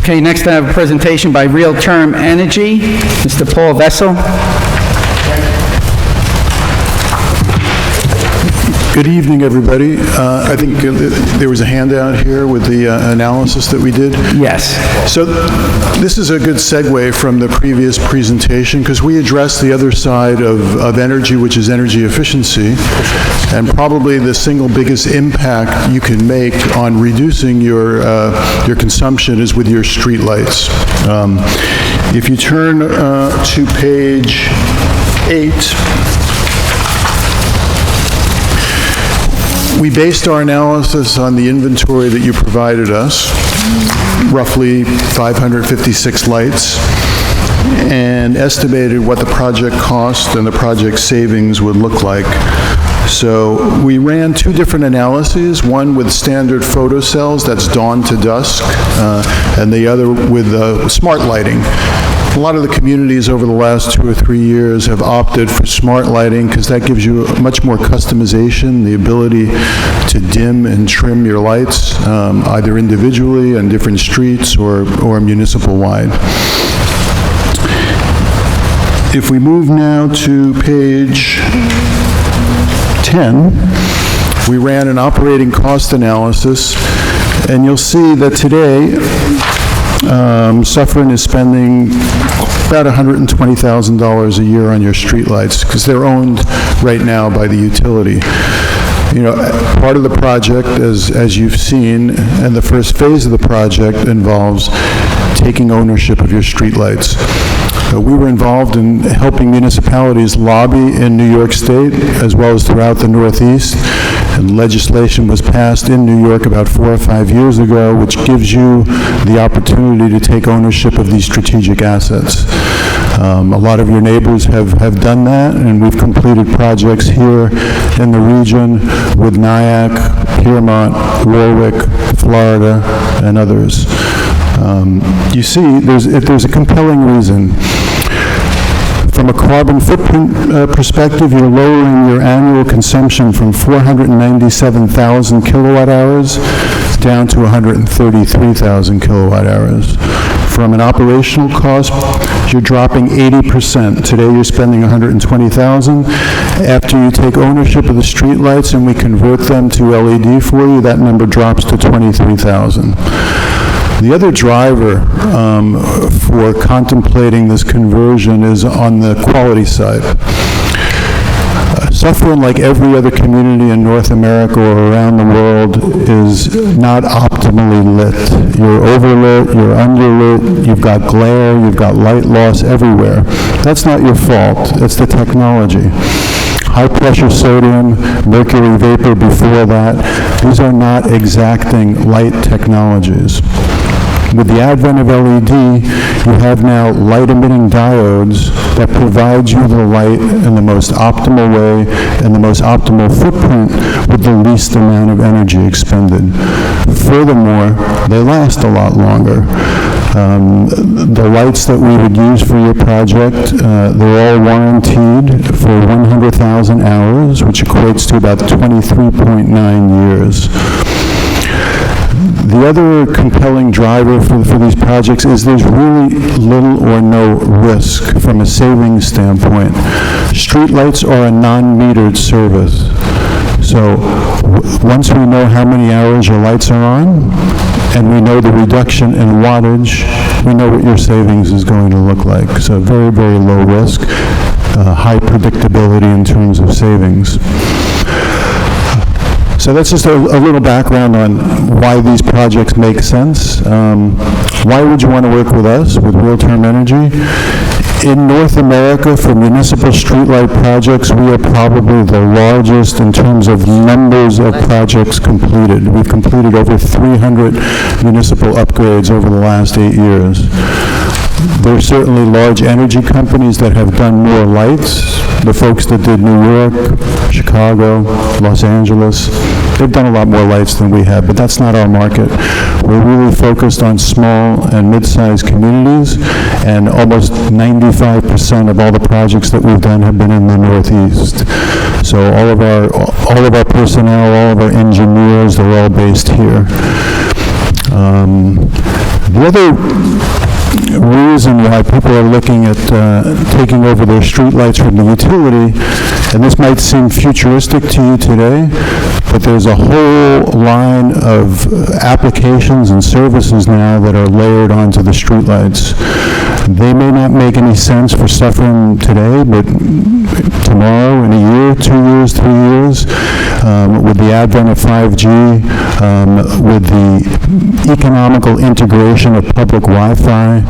Okay, next I have a presentation by Real Term Energy, Mr. Paul Vesel. Good evening, everybody. I think there was a handout here with the analysis that we did. Yes. So this is a good segue from the previous presentation because we addressed the other side of energy, which is energy efficiency, and probably the single biggest impact you can make on reducing your consumption is with your street lights. If you turn to page 8, we based our analysis on the inventory that you provided us, roughly 556 lights, and estimated what the project cost and the project savings would look like. So we ran two different analyses, one with standard photocells, that's dawn to dusk, and the other with smart lighting. A lot of the communities over the last 2 or 3 years have opted for smart lighting because that gives you much more customization, the ability to dim and trim your lights, either individually on different streets or municipal-wide. If we move now to page 10, we ran an operating cost analysis, and you'll see that today Suffern is spending about $120,000 a year on your streetlights because they're owned right now by the utility. You know, part of the project, as you've seen, and the first phase of the project involves taking ownership of your streetlights. We were involved in helping municipalities lobby in New York State as well as throughout the Northeast, and legislation was passed in New York about 4 or 5 years ago, which gives you the opportunity to take ownership of these strategic assets. A lot of your neighbors have done that, and we've completed projects here in the region with Nyack, Piermont, Warwick, Florida, and others. You see, there's a compelling reason. From a carbon footprint perspective, you're lowering your annual consumption from 497,000 kilowatt hours down to 133,000 kilowatt hours. From an operational cost, you're dropping 80%. Today you're spending 120,000. After you take ownership of the streetlights and we convert them to LED for you, that number drops to 23,000. The other driver for contemplating this conversion is on the quality side. Suffern, like every other community in North America or around the world, is not optimally lit. You're overlit, you're underlit, you've got glare, you've got light loss everywhere. That's not your fault, it's the technology. High pressure sodium, mercury vapor before that, these are not exacting light technologies. With the advent of LED, you have now light-emitting diodes that provide you the light in the most optimal way and the most optimal footprint with the least amount of energy expended. Furthermore, they last a lot longer. The lights that we would use for your project, they're all warranted for 100,000 hours, which equates to about 23.9 years. The other compelling driver for these projects is there's really little or no risk from a savings standpoint. Streetlights are a non-metered service. So once we know how many hours your lights are on, and we know the reduction in wattage, we know what your savings is going to look like. So very, very low risk, high predictability in terms of savings. So that's just a little background on why these projects make sense. Why would you want to work with us, with Real Term Energy? In North America, for municipal streetlight projects, we are probably the largest in terms of numbers of projects completed. We've completed over 300 municipal upgrades over the last 8 years. There are certainly large energy companies that have done more lights. The folks that did New York, Chicago, Los Angeles, they've done a lot more lights than we have, but that's not our market. We're really focused on small and mid-sized communities, and almost 95% of all the projects that we've done have been in the Northeast. So all of our personnel, all of our engineers, they're all based here. The other reason why people are looking at taking over their streetlights from the utility, and this might seem futuristic to you today, but there's a whole line of applications and services now that are layered onto the streetlights. They may not make any sense for Suffern today, but tomorrow, in a year, 2 years, 3 years, with the advent of 5G, with the economical integration of public Wi-Fi,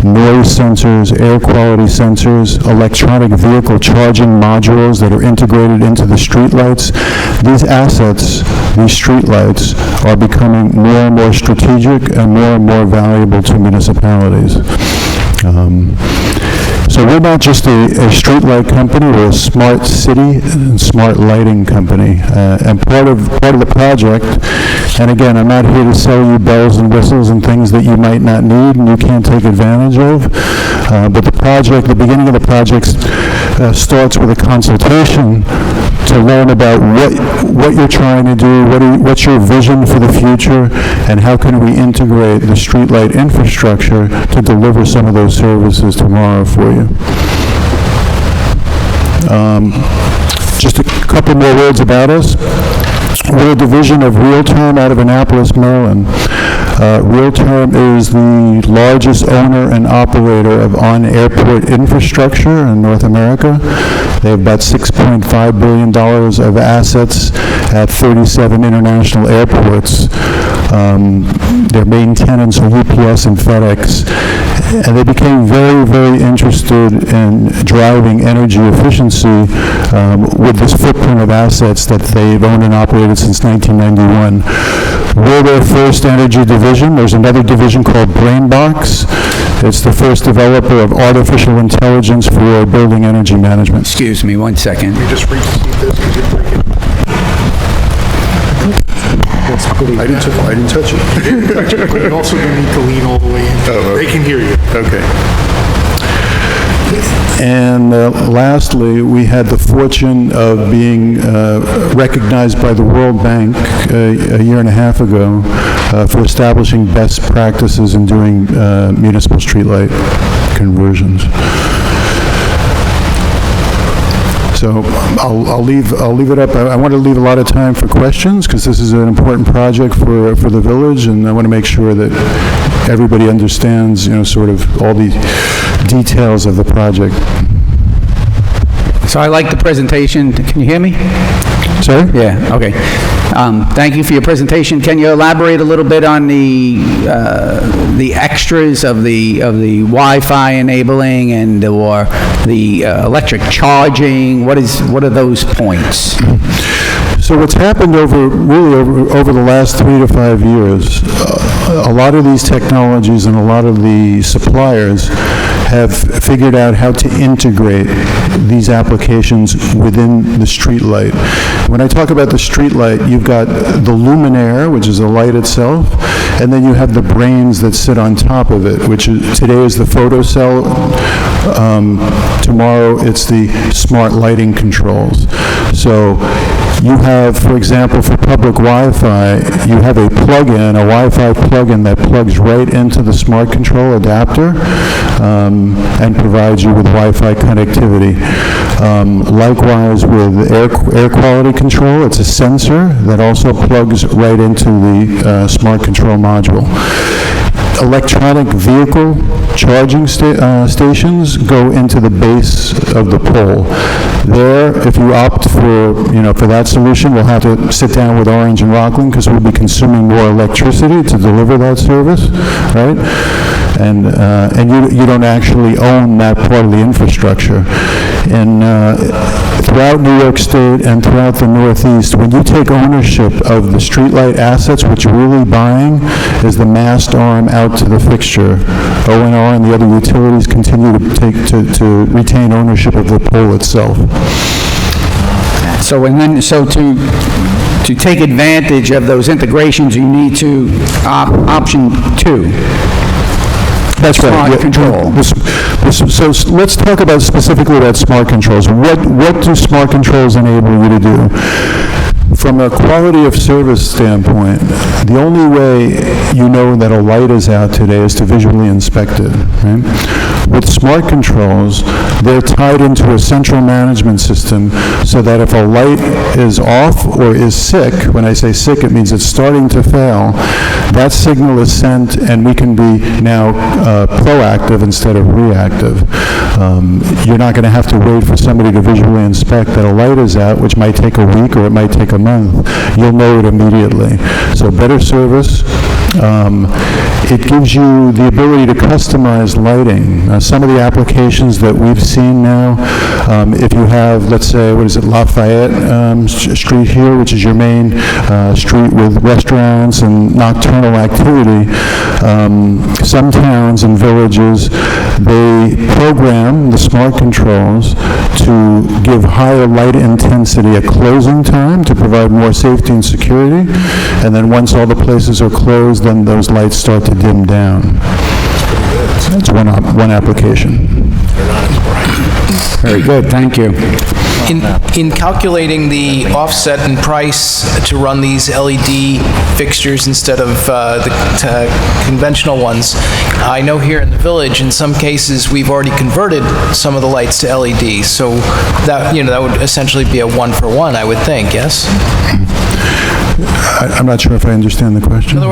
noise sensors, air quality sensors, electronic vehicle charging modules that are integrated into the streetlights, these assets, these streetlights, are becoming more and more strategic and more valuable to municipalities. So we're not just a streetlight company, we're a smart city and smart lighting company. And part of the project, and again, I'm not here to sell you bells and whistles and things that you might not need and you can't take advantage of, but the beginning of the project starts with a consultation to learn about what you're trying to do, what's your vision for the future, and how can we integrate the streetlight infrastructure to deliver some of those services tomorrow for you. Just a couple more words about us. We're a division of Realterm out of Annapolis, Maryland. Realterm is the largest owner and operator of on-airport infrastructure in North America. They have about $6.5 billion of assets at 37 international airports. Their main tenants are UPS and FedEx. And they became very interested in driving energy efficiency with this footprint of assets that they've owned and operated since 1991. We're their first energy division. There's another division called Brainbox. It's the first developer of artificial intelligence for building energy management. Excuse me, 1 second. You just reseat this because you break it. I didn't touch it. But you're also going to need to lean all the way in. Oh, They can hear you. Okay. And lastly, we had the fortune of being recognized by the World Bank a year and a half ago for establishing best practices in doing municipal streetlight conversions. So I'll leave it up. I want to leave a lot of time for questions because this is an important project for the village, and I want to make sure that everybody understands, sort of all the details of the project. So I like the presentation. Can you hear me? Sorry? Yeah, okay. Thank you for your presentation. Can you elaborate a little bit on the extras of the Wi-Fi enabling and or the electric charging? What are those points? So what's happened over the last 3 to 5 years, a lot of these technologies and a lot of the suppliers have figured out how to integrate these applications within the streetlight. When I talk about the streetlight, you've got the luminaire, which is the light itself, and then you have the brains that sit on top of it, which today is the photocell. Tomorrow it's the smart lighting controls. So you have, for example, for public Wi-Fi, you have a plug-in, a Wi-Fi plug-in that plugs right into the smart control adapter and provides you with Wi-Fi connectivity. Likewise with air quality control, it's a sensor that also plugs right into the smart control module. Electronic vehicle charging stations go into the base of the pole. There, if you opt for that solution, we'll have to sit down with Orange and Rockland because we'll be consuming more electricity to deliver that service, right? And you don't actually own that part of the infrastructure. And throughout New York State and throughout the Northeast, when you take ownership of the streetlight assets, what you're really buying is the mast arm out to the fixture. ONR and the other utilities continue to retain ownership of the pole itself. So to take advantage of those integrations, you need to option 2. That's right. Smart control. So let's talk specifically about smart controls. What do smart controls enable you to do? From a quality of service standpoint, the only way you know that a light is out today is to visually inspect it, right? With smart controls, they're tied into a central management system so that if a light is off or is sick, when I say sick, it means it's starting to fail, that signal is sent and we can be now proactive instead of reactive. You're not going to have to wait for somebody to visually inspect that a light is out, which might take a week or it might take a month. You'll know it immediately. So better service. It gives you the ability to customize lighting. Some of the applications that we've seen now, if you have, let's say, Lafayette Street here, which is your main street with restaurants and nocturnal activity, some towns and villages, they program the smart controls to give higher light intensity at closing time to provide more safety and security, and then once all the places are closed, then those lights start to dim down. That's one application. Very good, thank you. In calculating the offset in price to run these LED fixtures instead of the conventional ones, I know here in the village, in some cases, we've already converted some of the lights to LED, so that, that would essentially be a one-for-one, I would think, yes? I'm not sure if I understand the question. In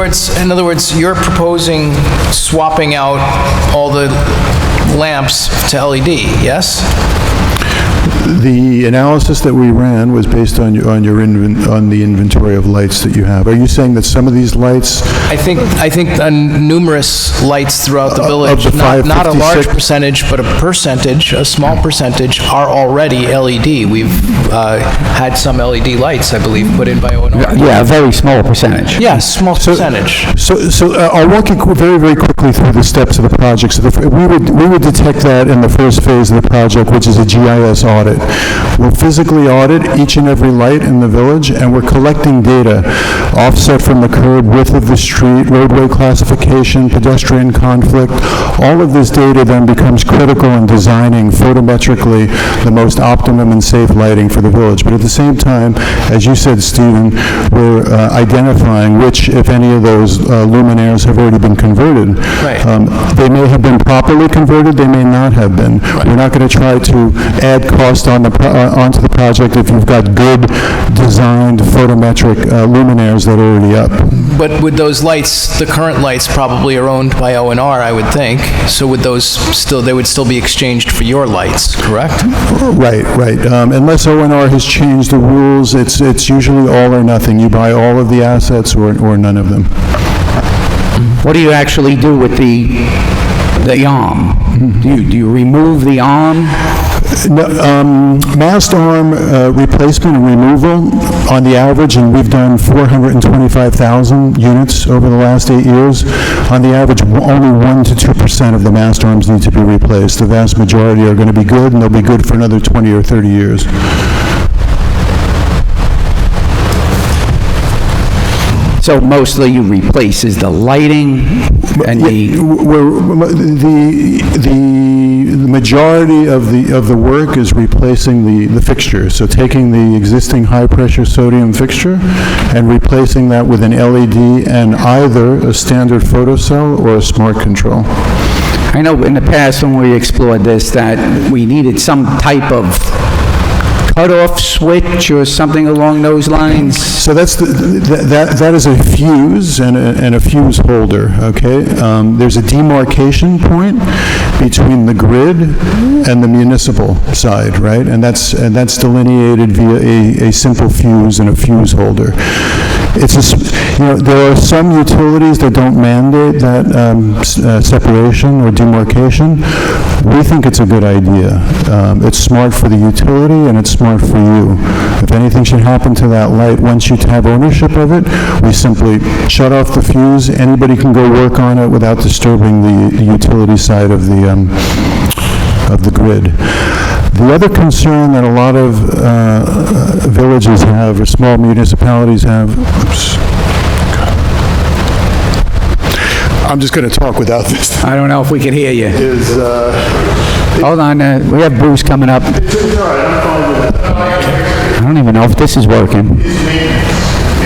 other words, you're proposing swapping out all the lamps to LED, yes? The analysis that we ran was based on the inventory of lights that you have. Are you saying that some of these lights? I think numerous lights throughout the village, Of the not a large 556 percentage, but a small percentage, are already LED. We've had some LED lights, I believe, put in by O&R. Yeah, a very small percentage. Yeah, small percentage. So I'll walk you very, very quickly through the steps of the project. So we would detect that in the first phase of the project, which is a GIS audit. We'll physically audit each and every light in the village, and we're collecting data, offset from the curb, width of the street, roadway classification, pedestrian conflict. All of this data then becomes critical in designing photometrically the most optimum and safe lighting for the village. But at the same time, as you said, Stephen, we're identifying which, if any of those luminaires have already been converted. Right. They may have been properly converted, they may not have been. Right. We're not going to try to add cost onto the project if you've got good designed photometric luminaires that are already up. But would those lights, the current lights probably are owned by O&R, I would think, so would they would still be exchanged for your lights, correct? Right. Unless O&R has changed the rules, it's usually all or nothing. You buy all of the assets or none of them. What do you actually do with the arm? Do you remove the arm? No, mast arm replacement and removal, on the average, and we've done 425,000 units over the last 8 years, on the average, only 1 to 2% of the mast arms need to be replaced. The vast majority are going to be good, and they'll be good for another 20 or 30 years. So mostly you replace is the lighting and The majority of the work is replacing the fixture. So taking the existing high-pressure sodium fixture and replacing that with an LED and either a standard photocell or a smart control. I know in the past when we explored this that we needed some type of cutoff switch or something along those lines. So that is a fuse and a fuse holder, okay? There's a demarcation point between the grid and the municipal side, right? And that's delineated via a simple fuse and a fuse holder. There are some utilities that don't mandate that separation or demarcation. We think it's a good idea. It's smart for the utility and it's smart for you. If anything should happen to that light, once you have ownership of it, we simply shut off the fuse. Anybody can go work on it without disturbing the utility side of the grid. The other concern that a lot of villages have, or small municipalities have, I'm just going to talk without this. I don't know if we can hear you. Is, Hold on, we have Bruce coming up. it's all right, I'm fine with it. I don't even know if this is working.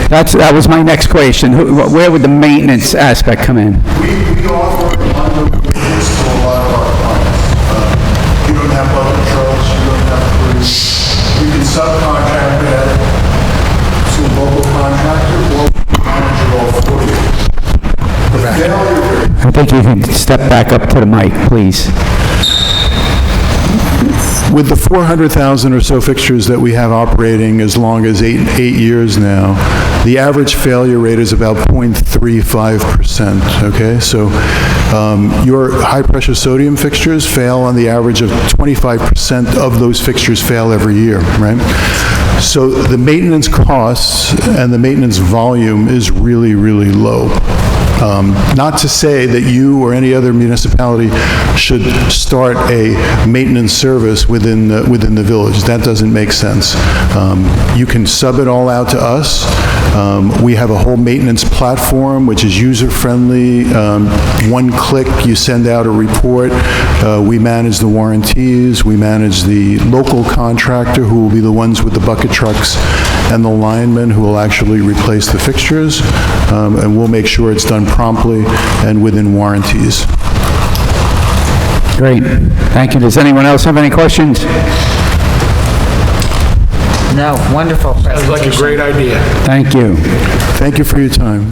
That was my next question. Where would the maintenance aspect come in? We offer bundled maintenance to a lot of our clients. You don't have bucket trucks, you don't have crews. You can subcontract that to a local contractor or manage it all for you. The failure rate, I think you can step back up to the mic, please. with the 400,000 or so fixtures that we have operating as long as eight years now, the average failure rate is about 0.35%, okay? So your high-pressure sodium fixtures fail on the average of 25% of those fixtures fail every year, right? So the maintenance costs and the maintenance volume is really, really low. Not to say that you or any other municipality should start a maintenance service within the village. That doesn't make sense. You can sub it all out to us. We have a whole maintenance platform which is user-friendly. One click, you send out a report. We manage the warranties. We manage the local contractor, who will be the ones with the bucket trucks, and the linemen who will actually replace the fixtures. And we'll make sure it's done promptly and within warranties. Great. Thank you. Does anyone else have any questions? No, wonderful presentation. Sounds like a great idea. Thank you. Thank you for your time.